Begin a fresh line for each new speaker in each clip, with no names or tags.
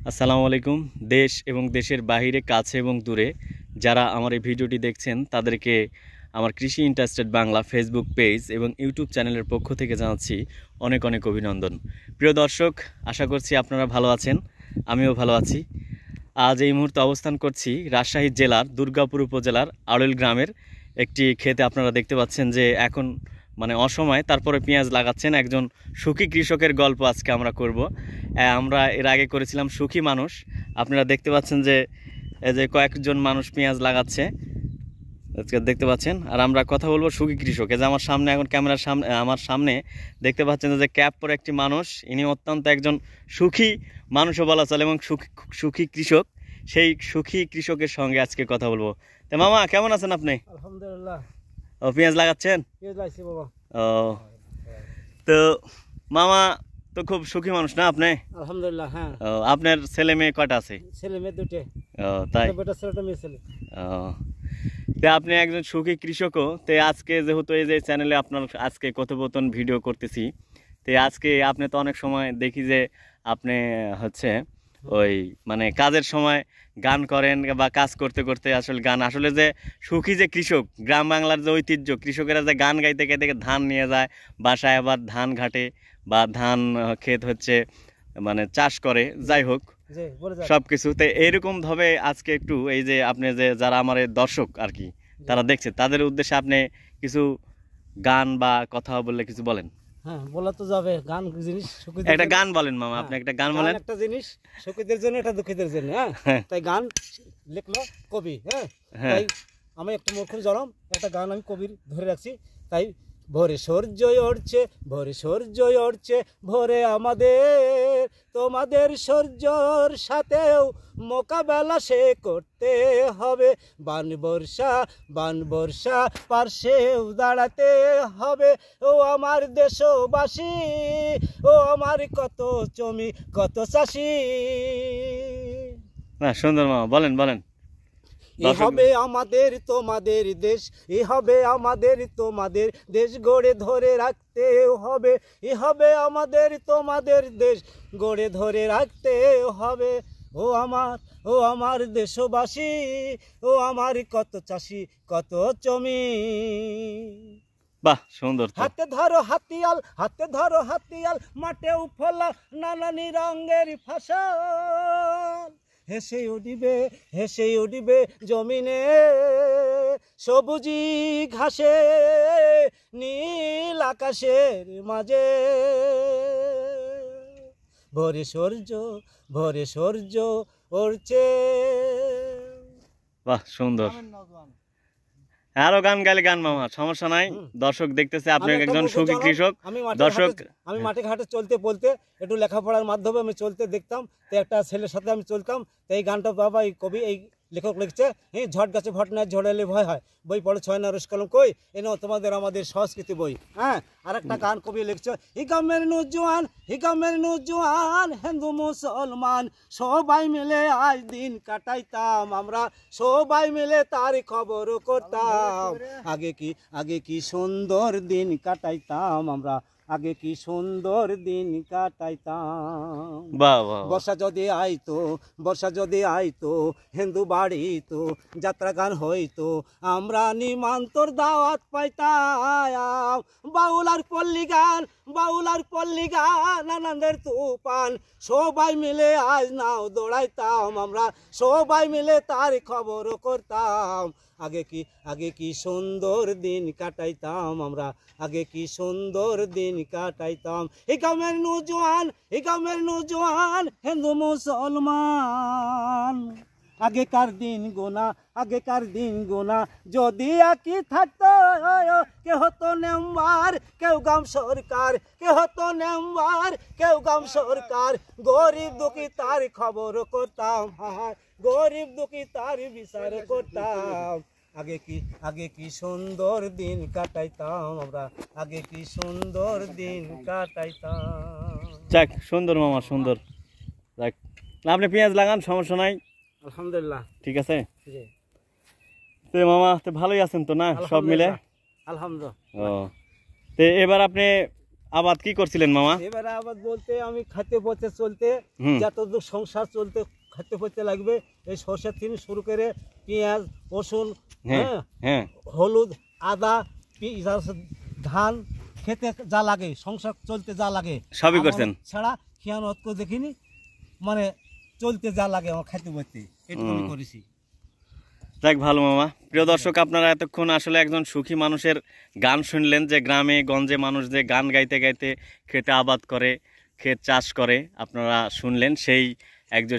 আসসালামু আলাইকুম। দেশ এবং দেশের বাইরে, কাছে এবং দূরে যারা আমার এই ভিডিওটি দেখছেন তাদেরকে আমার কৃষি ইন্টারেস্টেড বাংলা ফেসবুক পেজ এবং ইউটিউব চ্যানেলের পক্ষ থেকে জানাচ্ছি অনেক অনেক অভিনন্দন। প্রিয় দর্শক, আশা করছি আপনারা ভালো আছেন, আমিও ভালো আছি। আজ এই মুহূর্তে অবস্থান করছি রাজশাহী জেলার দুর্গাপুর উপজেলার আড়ইল গ্রামের একটি ক্ষেতে। আপনারা দেখতে পাচ্ছেন যে এখন অসময়, তারপরে পেঁয়াজ লাগাচ্ছেন একজন সুখী কৃষকের গল্প আজকে আমরা করব। আমরা এর আগে করেছিলাম সুখী মানুষ। আপনারা দেখতে পাচ্ছেন যে এই যে কয়েকজন মানুষ পেঁয়াজ লাগাচ্ছে, দেখতে পাচ্ছেন। আর আমরা কথা বলবো সুখী কৃষক। এই যে আমার সামনে, এখন ক্যামেরার সামনে আমার সামনে দেখতে পাচ্ছেন যে ক্যাপ পরে একটি মানুষ, ইনি অত্যন্ত একজন সুখী মানুষও বলা চলে এবং সুখী কৃষক। সেই সুখী কৃষকের সঙ্গে আজকে কথা বলবো। তো মামা, কেমন আছেন আপনি?
আলহামদুলিল্লাহ।
ও, পেঁয়াজ লাগাচ্ছেন?
পেঁয়াজ লাগাইছি বাবা।
ও, তো মামা তো খুব সুখী মানুষ না আপনি?
আলহামদুলিল্লাহ। হ্যাঁ।
ও, আপনার ছেলে মেয়ে কয়টা আছে?
ছেলে মেয়ে দুটো।
ও, তাই?
বেটা ছেলেটা মেয়ে ছেলে।
ও, তো আপনি একজন সুখী কৃষকও। তো আজকে যেহেতু এই যে চ্যানেলে আপনার আজকে কথোপকথন ভিডিও করতেছি, তো আজকে আপনি তো অনেক সময় দেখি যে আপনি হচ্ছে ওই কাজের সময় গান করেন, বা কাজ করতে করতে আসলে গান, আসলে যে সুখী যে কৃষক, গ্রাম বাংলার যে ঐতিহ্য, কৃষকেরা যে গান গাইতে গাইতে ধান নিয়ে যায় বাসায়, আবার ধান ঘাটে বা ধান ক্ষেত হচ্ছে চাষ করে, যাই হোক সব কিছু। তো এইরকম ভাবে আজকে একটু এই যে আপনি যে যারা আমার দর্শক আর কি, তারা দেখছে, তাদের উদ্দেশ্যে আপনি কিছু গান বা কথা বললে কিছু বলেন।
হ্যাঁ, বলা তো যাবে। গান জিনিস
একটা গান বলেন মামা, আপনি একটা গান বলেন।
একটা জিনিস সুখীদের জন্য, এটা দুঃখীদের জন্য। হ্যাঁ, তাই গান লিখলো কবি। হ্যাঁ, তাই আমি একটা মূর্খ জনম, একটা গান আমি কবির ধরে রাখছি। তাই ভোরে সূর্য উঠছে, ভোরে সূর্য উঠছে, ভোরে আমাদের তোমাদের সূর্যর সাথেও মোকাবেলা সে করতে হবে। বান বর্ষা পার্শ্বেও দাঁড়াতে হবে। ও আমার দেশবাসী, ও আমার কত জমি, কত চাষি।
না, সুন্দর মামা, বলেন বলেন।
এ হবে আমাদের তোমাদের দেশ, এ হবে আমাদের তোমাদের দেশ, গড়ে ধরে রাখতে হবে। এ হবে আমাদের তোমাদের দেশ, গড়ে ধরে রাখতে হবে। ও আমার দেশবাসী, ও আমার কত চাষি, কত জমি।
বাহ, সুন্দর।
হাতে ধরো হাতিয়াল, হাতে ধরো হাতিয়াল, মাঠেও ফলা নানানি রঙের ফসল। হেসে উঠিবে জমিনে সবুজি ঘাসে, নীল আকাশের মাঝে। ভোরে সূর্য উঠছে।
বাহ, সুন্দর। আরো গান গাইলে গান মামা, সমস্যা নাই। দর্শক দেখতেছে আপনি একজন সুখী কৃষক। দর্শক,
আমি মাঠে ঘাটে চলতে বলতে, একটু লেখাপড়ার মাধ্যমে আমি চলতে দেখতাম। তো একটা ছেলের সাথে আমি চলতাম। তো এই গানটা বাবা এই কবি, এই লেখক লিখছে। ঝট গাছে ভট না ঝড়ালে ভয় হয়, বই পড়ে ছয় না রস কলম কই, এ নাও তোমাদের আমাদের সংস্কৃতি বই। হ্যাঁ, আর একটা গান কবি লিখছে, হিকামের নুজওয়ান হিন্দু মুসলমান সবাই মিলে আজ দিন কাটাইতাম আমরা, সবাই মিলে তার খবর করতাম। আগে কি সুন্দর দিন কাটাইতাম আমরা, আগে কি সুন্দর দিন কাটাইতাম। বর্ষা যদি আইতো হিন্দু বাড়ি তো যাত্রা গান হইতো, আমরা নিমন্ত্রণ দাওয়াত পাইতাম। বাউল আর পল্লী গান আনন্দের তুফান, সবাই মিলে আজ নাও দৌড়াইতাম আমরা, সবাই মিলে তার খবর করতাম। আগে কি সুন্দর দিন কাটাইতাম আমরা, আগে কি সুন্দর দিন কাটাইতাম। হিকামের নুজওয়ান হিন্দু মুসলমান, আগেকার দিন গোনা যদি একই থাকতো, কে হতো নেম্বার কেউ গাম সরকার, কে হতো নেম্বার কেউ গাম সরকার। গরিব দুঃখী তার খবর করতাম, গরিব দুঃখী তার বিচার করতাম। আগে কি সুন্দর দিন কাটাইতাম আমরা, আগে কি সুন্দর দিন কাটাইতাম।
যাক, সুন্দর মামা, সুন্দর। যাক, আপনি পেঁয়াজ লাগান, সমস্যা নাই।
আলহামদুলিল্লাহ,
ঠিক আছে। তো মামা, তো ভালোই আছেন তো না সব মিলে?
আলহামদুলিল্লাহ।
ও, তো এবার আপনি আবাদ কি করছিলেন মামা?
এবারে আবাদ বলতে আমি খেতে পথে চলতে
হুম।
যতদূর সংসার চলতে খেতে পথে লাগবে এই সরষের থেকে শুরু করে পেঁয়াজ রসুন,
হ্যাঁ
হ্যাঁ,
হ্যাঁ।
হলুদ, আদা, ধান খেতে যা লাগে সংসার চলতে যা লাগে
সবই
আমার
করছেন?
ছাড়া খেয়ানত করে দেখিনি, মানে চলতে যা লাগে আমার খেতে পথে এটুকু আমি করেছি।
যাক ভালো মামা। প্রিয় দর্শক, আপনারা এতক্ষণ আসলে একজন সুখী মানুষের গান শুনলেন, যে গ্রামে গঞ্জে মানুষ যে গান গাইতে গাইতে খেতে আবাদ করে, ক্ষেত চাষ করে, আপনারা শুনলেন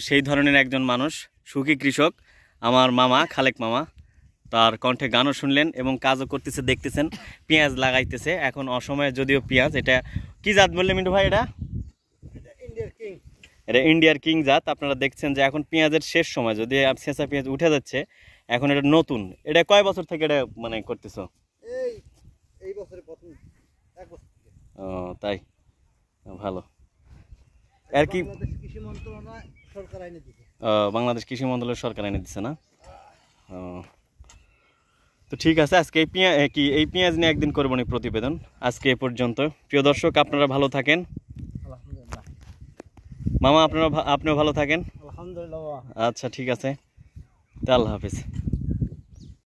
সেই ধরনের একজন মানুষ, সুখী কৃষক আমার মামা, খালেক মামা। তার কণ্ঠে গানও শুনলেন এবং কাজও করতেছে, দেখতেছেন পেঁয়াজ লাগাইতেছে এখন অসময়ে, যদিও পেঁয়াজ। এটা কি জাত বললে মিন্টু ভাই? এটা ইন্ডিয়ার কিং জাত। আপনারা দেখছেন যে এখন পেঁয়াজের শেষ সময়, যদি শেষা পেঁয়াজ উঠে যাচ্ছে, এখন এটা নতুন। এটা কয় বছর থেকে এটা মানে করতেছো?
এই বছরে প্রথম, এক বছর থেকে।
ও তাই, ভালো। আর কি
কৃষি মন্ত্রণালয় সরকার আইনে দিচ্ছে।
বাংলাদেশ কৃষি মন্ত্রণালয় সরকার এনে দিচ্ছে না? ও তো ঠিক আছে, আজকে এই পেঁয়াজ নিয়ে একদিন করবো নি প্রতিবেদন। আজকে এ পর্যন্ত। প্রিয় দর্শক, আপনারা ভালো থাকেন।
আলহামদুলিল্লাহ
মামা আপনিও ভালো থাকেন।
আলহামদুলিল্লাহ।
আচ্ছা ঠিক আছে, তা আল্লাহ হাফেজ।